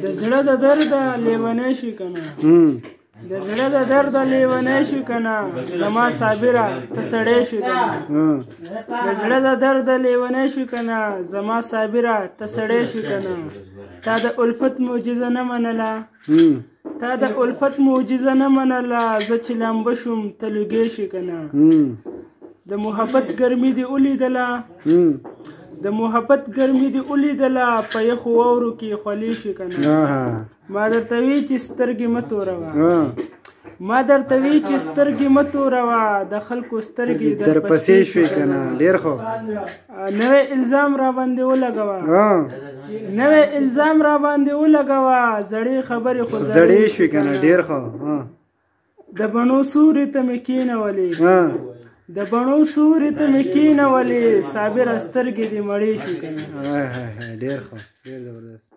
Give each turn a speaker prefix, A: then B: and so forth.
A: د زړه د درد لیونی شي کنه د زړه د درد لیونی شي کنه زما صابره ته سړی شي کنه د زړه د درد لیونی شي کنه زما صابره ته سړی شي کنه تا د الفت معجزه نه منله تا د الفت معجزه نه منله زه چې لامبه شوم ته لوګی شي کنه د محبت ګرمي دې ولیدله د محبت ګرمي دې ولیدله په یخو واورو کې خولې شي کنه ما درته وی چې سترګې مه توروه ما درته وی چې سترګې مه توروه د خلکو سترګې درپسې شوې کنه ډېر ښه نوی الزام را باندې ولګوه نوی الزام را باندې ولګوه زړې خبرې خو زړې شوې کنه ډېر ښه د بڼو سوري ته مې کېنولې د بڼو سوري ته مې کېنولې صابره سترګې دې مړې شوې کنه ډېر ښه ډېر زبردست